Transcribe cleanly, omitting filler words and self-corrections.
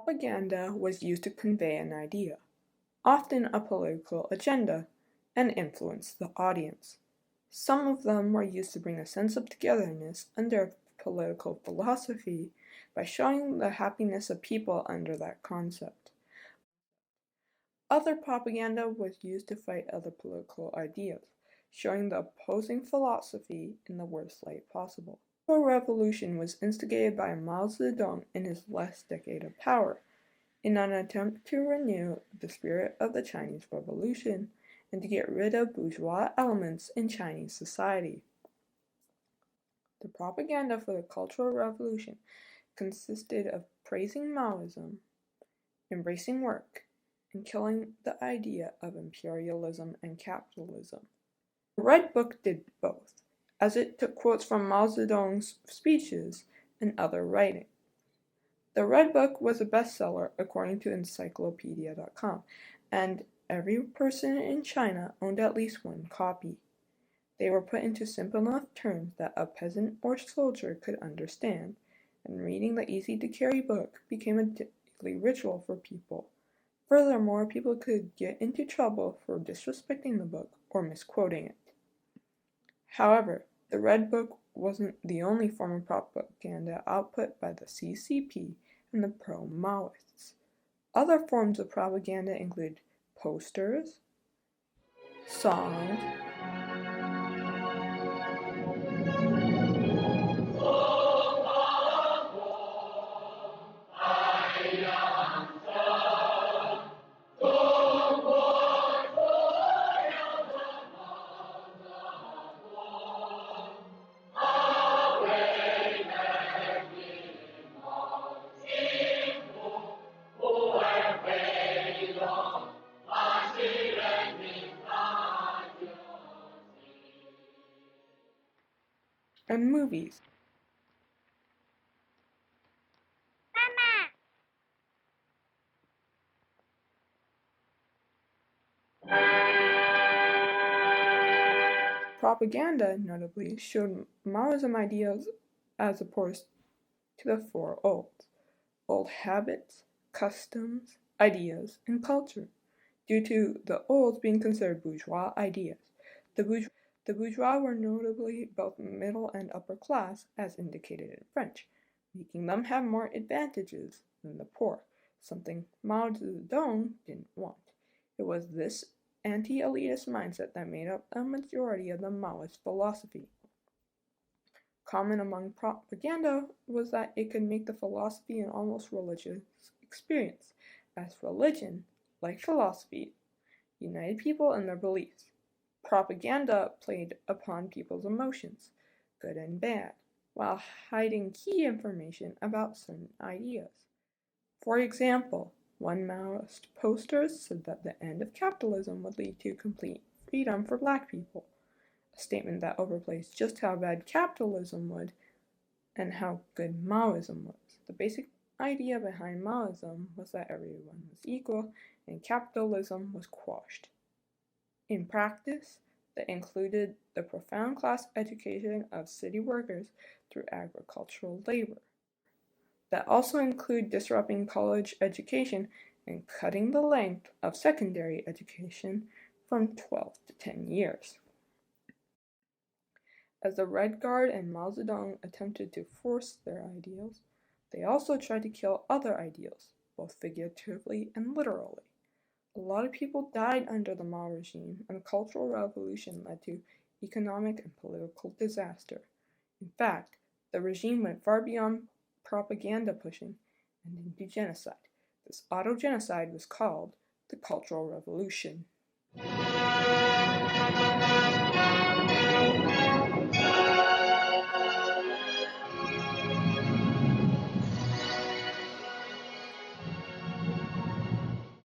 Propaganda was used to convey an idea, often a political agenda, and influence the audience. Some of them were used to bring a sense of togetherness under a political philosophy by showing the happiness of people under that concept. Other propaganda was used to fight other political ideas, showing the opposing philosophy in the worst light possible. The revolution was instigated by Mao Zedong in his last decade of power, in an attempt to renew the spirit of the Chinese Revolution and to get rid of bourgeois elements in Chinese society. The propaganda for the Cultural Revolution consisted of praising Maoism, embracing work, and killing the idea of imperialism and capitalism. The Red Book did both, as it took quotes from Mao Zedong's speeches and other writing. The Red Book was a bestseller according to Encyclopedia.com, and every person in China owned at least one copy. They were put into simple enough terms that a peasant or soldier could understand, and reading the easy-to-carry book became a daily ritual for people. Furthermore, people could get into trouble for disrespecting the book or misquoting it. However, the Red Book wasn't the only form of propaganda output by the CCP and the pro-Maoists. Other forms of propaganda include posters, songs, and movies. Propaganda, notably, showed Maoism ideals as opposed to the four olds: old habits, customs, ideas, and culture, due to the olds being considered bourgeois ideas. The bourgeois were notably both middle and upper class, as indicated in French, making them have more advantages than the poor, something Mao Zedong didn't want. It was this anti-elitist mindset that made up a majority of the Maoist philosophy. Common among propaganda was that it could make the philosophy an almost religious experience, as religion, like philosophy, united people in their beliefs. Propaganda played upon people's emotions, good and bad, while hiding key information about certain ideas. For example, one Maoist poster said that the end of capitalism would lead to complete freedom for black people, a statement that overplays just how bad capitalism would and how good Maoism was. The basic idea behind Maoism was that everyone was equal and capitalism was quashed. In practice, that included the profound class education of city workers through agricultural labor. That also include disrupting college education and cutting the length of secondary education from 12 to 10 years. As the Red Guard and Mao Zedong attempted to force their ideals, they also tried to kill other ideals, both figuratively and literally. A lot of people died under the Mao regime, and the Cultural Revolution led to economic and political disaster. In fact, the regime went far beyond propaganda pushing and into genocide. This auto-genocide was called the Cultural Revolution.